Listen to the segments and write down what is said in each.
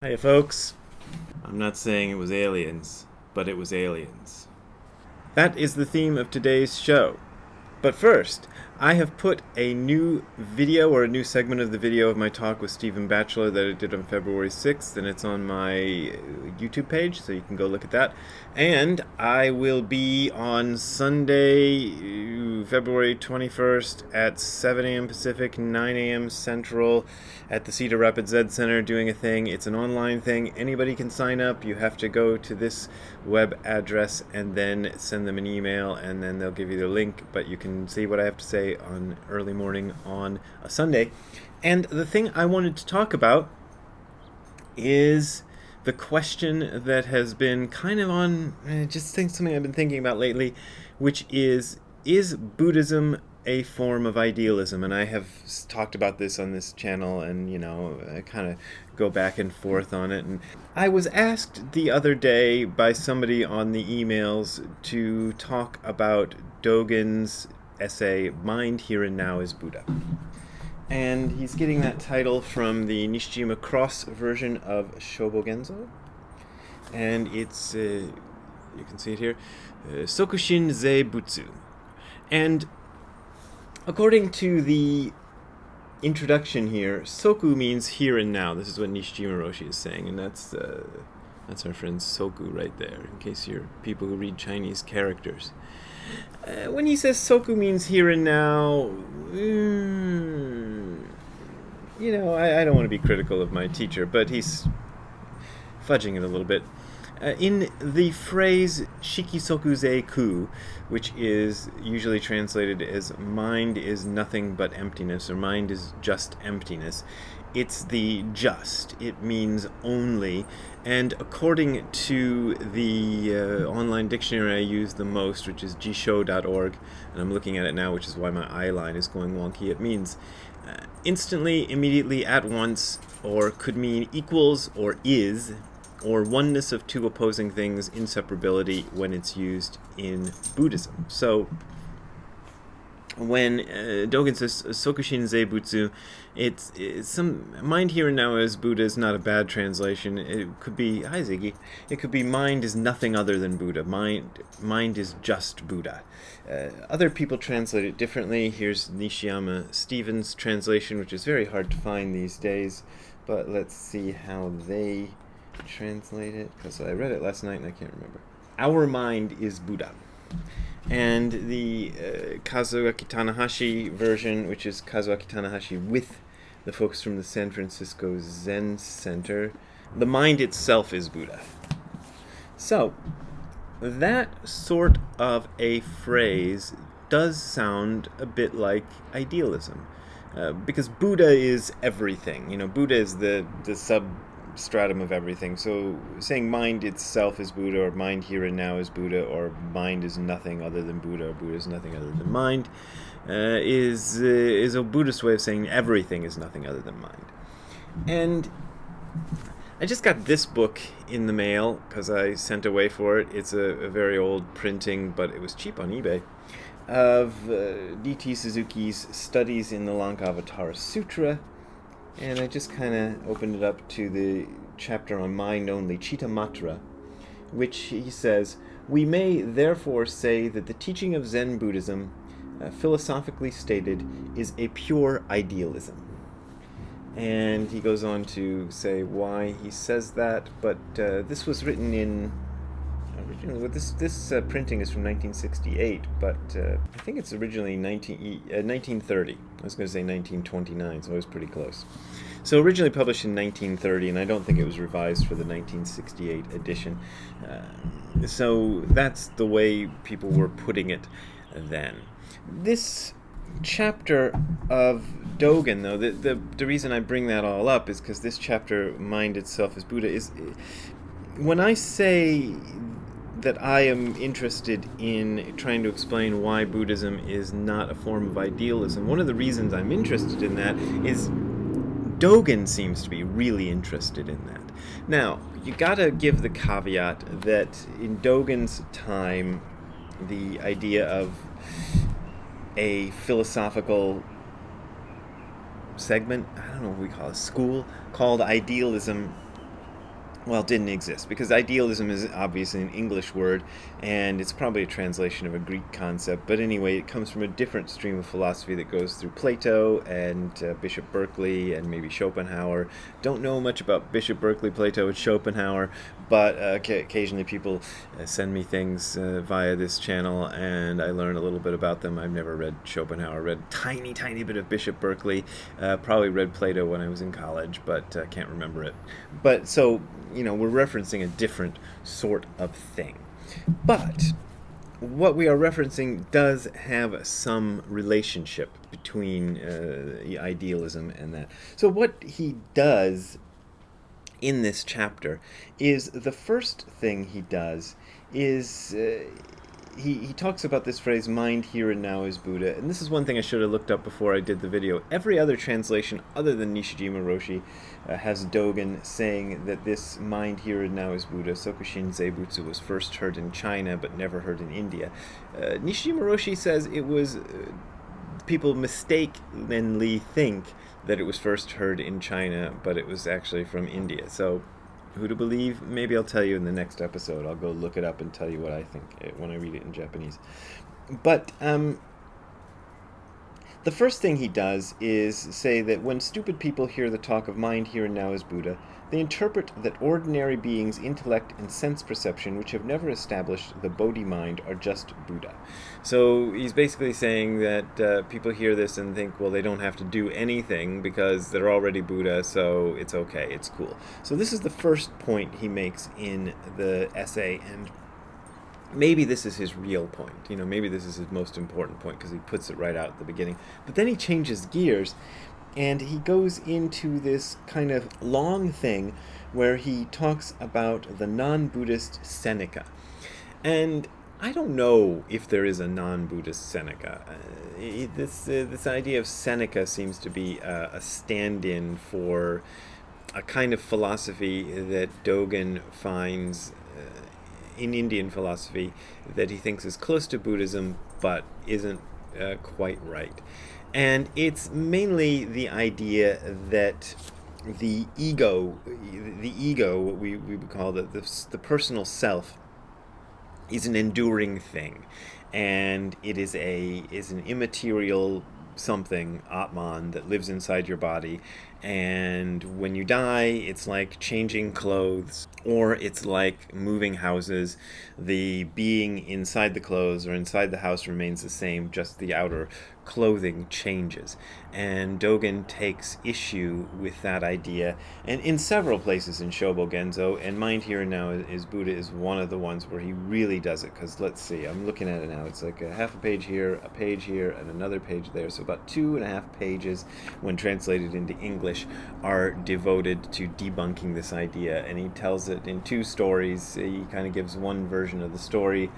Hey folks, I'm not saying it was aliens, but it was aliens. That is the theme of today's show. But first, I have put a new video or a new segment of the video of my talk with Stephen Batchelor that I did on February 6th, and it's on my YouTube page, so you can go look at that. And I will be on Sunday, February 21st at 7 a.m. Pacific, 9 a.m. Central at the Cedar Rapids Ed Center doing a thing. It's an online thing. Anybody can sign up. You have to go to this web address and then send them an email, and then they'll give you the link, but you can see what I have to say on early morning on a Sunday. And the thing I wanted to talk about is the question that has been kind of on just something I've been thinking about lately, which is Buddhism a form of idealism? And I have talked about this on this channel, and I kind of go back and forth on it. And I was asked the other day by somebody on the emails to talk about Dogen's essay, Mind Here and Now is Buddha. And he's getting that title from the Nishijima Cross version of Shobogenzo. And it's, you can see it here, Sokushin Zei Butsu. And according to the introduction here, Soku means here and now. This is what Nishijima Roshi is saying, and that's our friend Soku right there, in case you're people who read Chinese characters. When he says Soku means here and now, I don't want to be critical of my teacher, but he's fudging it a little bit. In the phrase Shikisoku Zei Ku, which is usually translated as mind is nothing but emptiness, or mind is just emptiness, it's the just. It means only. And according to the online dictionary I use the most, which is jisho.org, and I'm looking at it now, which is why my eye line is going wonky, it means instantly, immediately, at once, or could mean equals or is, or oneness of two opposing things, inseparability, when it's used in Buddhism. So when Dogen says Sokushin Zei Butsu, it's some mind here and now as Buddha is not a bad translation. It could be, hi Ziggy, it could be mind is nothing other than Buddha. Mind is just Buddha. Other people translate it differently. Here's Nishiyama Stevens' translation, which is very hard to find these days, but let's see how they translate it, because I read it last night and I can't remember. Our mind is Buddha. And the Kazuaki Tanahashi version, which is Kazuaki Tanahashi with the folks from the San Francisco Zen Center, the mind itself is Buddha. So that sort of a phrase does sound a bit like idealism, because Buddha is everything. Buddha is the substratum of everything. So saying mind itself is Buddha, or mind here and now is Buddha, or mind is nothing other than Buddha, or Buddha is nothing other than mind, is a Buddhist way of saying everything is nothing other than mind. And I just got this book in the mail because I sent away for it. It's a very old printing, but it was cheap on eBay, of D.T. Suzuki's Studies in the Lankavatara Sutra. And I just kind of opened it up to the chapter on mind only, Chittamatra, which he says, we may therefore say that the teaching of Zen Buddhism, philosophically stated, is a pure idealism. And he goes on to say why he says that, but this was written in... Originally, this printing is from 1968, but I think it's originally 1930. I was going to say 1929, so I was pretty close. So originally published in 1930, and I don't think it was revised for the 1968 edition. So that's the way people were putting it then. This chapter of Dogen, though, the reason I bring that all up is because this chapter, Mind Itself is Buddha, is... When I say that I am interested in trying to explain why Buddhism is not a form of idealism, one of the reasons I'm interested in that is Dogen seems to be really interested in that. Now, you gotta give the caveat that in Dogen's time, the idea of a philosophical segment, I don't know what we call it, school, called idealism well, didn't exist, because idealism is obviously an English word, and it's probably a translation of a Greek concept. But anyway, it comes from a different stream of philosophy that goes through Plato and Bishop Berkeley and maybe Schopenhauer. Don't know much about Bishop Berkeley, Plato, and Schopenhauer, but occasionally people send me things via this channel, and I learn a little bit about them. I've never read Schopenhauer, read a tiny, tiny bit of Bishop Berkeley, probably read Plato when I was in college, but can't remember it. But so, we're referencing a different sort of thing. But what we are referencing does have some relationship between idealism and that. So what he does in this chapter is, the first thing he does is he talks about this phrase, mind here and now is Buddha. And this is one thing I should have looked up before I did the video. Every other translation other than Nishijima Roshi has Dogen saying that this mind here and now is Buddha. Sokushin Zeibutsu was first heard in China but never heard in India. Nishijima Roshi says it was, people mistakenly think that it was first heard in China, but it was actually from India. So who to believe? Maybe I'll tell you in the next episode. I'll go look it up and tell you what I think when I read it in Japanese. But the first thing he does is say that when stupid people hear the talk of mind here and now is Buddha, they interpret that ordinary beings' intellect and sense perception, which have never established the Bodhi mind, are just Buddha. So he's basically saying that people hear this and think, well, they don't have to do anything because they're already Buddha, so it's okay, it's cool. So this is the first point he makes in the essay, and maybe this is his real point. Maybe this is his most important point because he puts it right out at the beginning. But then he changes gears, and he goes into this kind of long thing where he talks about the non-Buddhist Seneca. And I don't know if there is a non-Buddhist Seneca. This idea of Seneca seems to be a stand-in for a kind of philosophy that Dogen finds in Indian philosophy that he thinks is close to Buddhism but isn't quite right. And it's mainly the idea that the ego, what we would call the personal self, is an enduring thing, and it is an immaterial something, Atman, that lives inside your body. And when you die, it's like changing clothes, or it's like moving houses. The being inside the clothes or inside the house remains the same, just the outer clothing changes. And Dogen takes issue with that idea, and in several places in Shobo Genzo, and Mind Here and Now is Buddha is one of the ones where he really does it. Because let's see, I'm looking at it now, it's like a half a page here, and another page there, so about 2.5 pages when translated into English are devoted to debunking this idea. And he tells it in 2 stories. He kind of gives one version of the story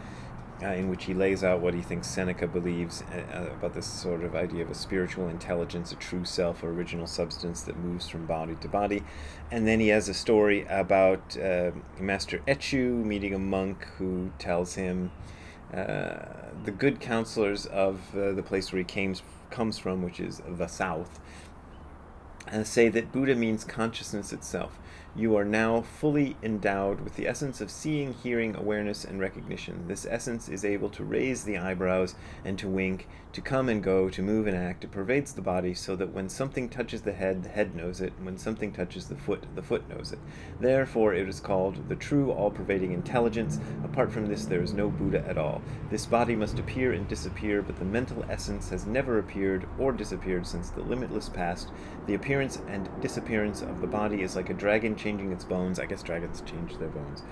in which he lays out what he thinks Seneca believes about this sort of idea of a spiritual intelligence, a true self, or original substance that moves from body to body. And then he has a story about Master Echu meeting a monk who tells him the good counselors of the place where he comes from, which is the South, say that Buddha means consciousness itself. You are now fully endowed with the essence of seeing, hearing, awareness, and recognition. This essence is able to raise the eyebrows and to wink, to come and go, to move and act. It pervades the body so that when something touches the head knows it, and when something touches the foot knows it. Therefore, it is called the true all-pervading intelligence. Apart from this, there is no Buddha at all. This body must appear and disappear, but the mental essence has never appeared or disappeared since the limitless past. The appearance and disappearance of the body is like a dragon changing its bones. I guess dragons change their bones.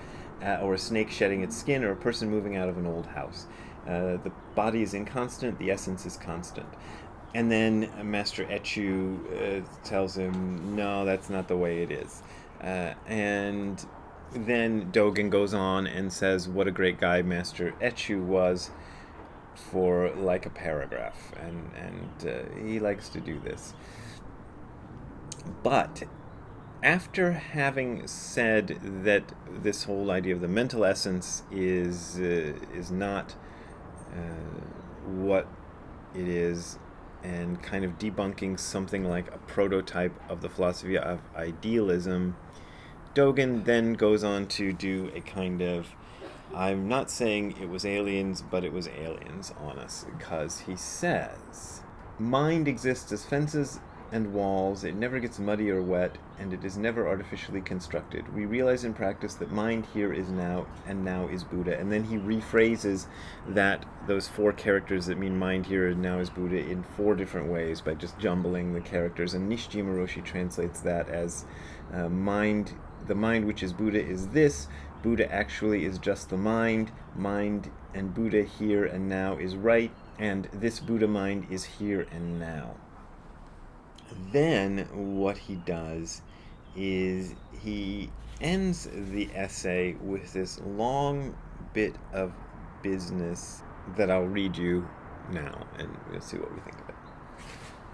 Or a snake shedding its skin, or a person moving out of an old house. The body is inconstant, the essence is constant. And then Master Echu tells him, no, that's not the way it is. And then Dogen goes on and says what a great guy Master Echu was for like a paragraph. And he likes to do this. But after having said that this whole idea of the mental essence is not what it is, and kind of debunking something like a prototype of the philosophy of idealism, Dogen then goes on to do a kind of, I'm not saying it was aliens, but it was aliens on us, because he says, mind exists as fences and walls, it never gets muddy or wet, and it is never artificially constructed. We realize in practice that mind here is now, and now is Buddha. And then he rephrases that, those 4 characters that mean mind here and now is Buddha, in 4 different ways by just jumbling the characters. And Nishijima Roshi translates that as the mind which is Buddha is this. Buddha actually is just the mind. Mind and Buddha here and now is right. And this Buddha mind is here and now. Then what he does is he ends the essay with this long bit of business that I'll read you now, and we'll see what we think of it.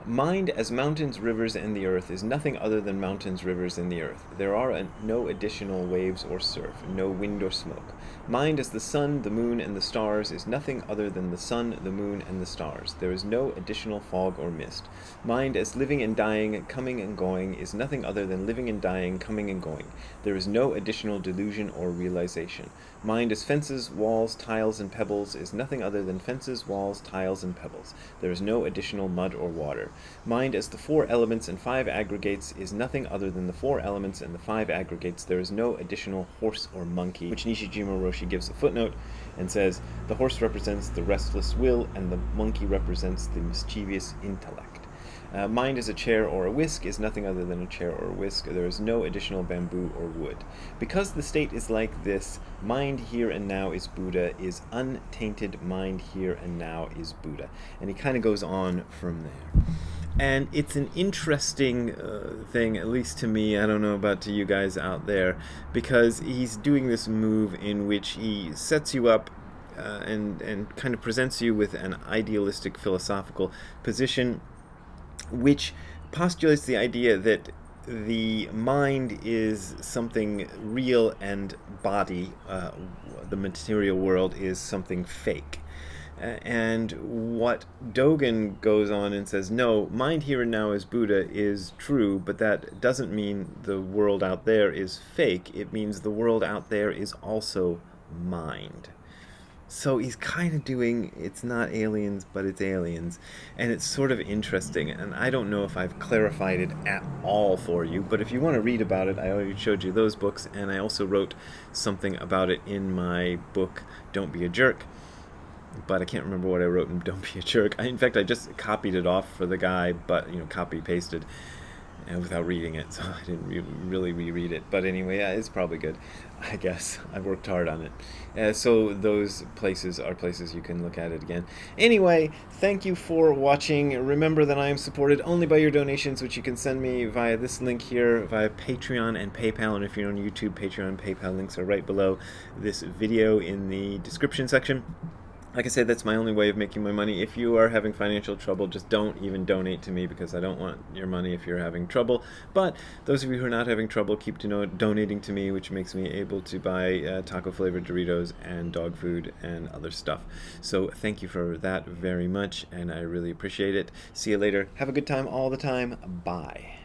Mind as mountains, rivers, and the earth is nothing other than mountains, rivers, and the earth. There are no additional waves or surf, no wind or smoke. Mind as the sun, the moon, and the stars is nothing other than the sun, the moon, and the stars. There is no additional fog or mist. Mind as living and dying, coming and going, is nothing other than living and dying, coming and going. There is no additional delusion or realization. Mind as fences, walls, tiles, and pebbles is nothing other than fences, walls, tiles, and pebbles. There is no additional mud or water. Mind as the 4 elements and 5 aggregates is nothing other than the 4 elements and the 5 aggregates. There is no additional horse or monkey, which Nishijima Roshi gives a footnote and says, the horse represents the restless will and the monkey represents the mischievous intellect. Mind as a chair or a whisk is nothing other than a chair or a whisk. There is no additional bamboo or wood. Because the state is like this, mind here and now is Buddha, is untainted mind here and now is Buddha. And he kind of goes on from there. And it's an interesting thing, at least to me, I don't know about to you guys out there, because he's doing this move in which he sets you up and kind of presents you with an idealistic philosophical position, which postulates the idea that the mind is something real and body, the material world, is something fake. And what Dogen goes on and says, no, mind here and now is Buddha is true, but that doesn't mean the world out there is fake. It means the world out there is also mind. So he's kind of doing, it's not aliens, but it's aliens. And it's sort of interesting. And I don't know if I've clarified it at all for you, but if you want to read about it, I already showed you those books. And I also wrote something about it in my book, Don't Be a Jerk. But I can't remember what I wrote in Don't Be a Jerk. In fact, I just copied it off for the guy, but, copy-pasted without reading it, so I didn't really reread it. But anyway, it's probably good, I guess. I worked hard on it. So those places are places you can look at it again. Anyway, thank you for watching. Remember that I am supported only by your donations, which you can send me via this link here, via Patreon and PayPal. And if you're on YouTube, Patreon and PayPal links are right below this video in the description section. Like I said, that's my only way of making my money. If you are having financial trouble, just don't even donate to me, because I don't want your money if you're having trouble. But those of you who are not having trouble, keep donating to me, which makes me able to buy taco-flavored Doritos and dog food and other stuff. So thank you for that very much, and I really appreciate it. See you later. Have a good time all the time. Bye.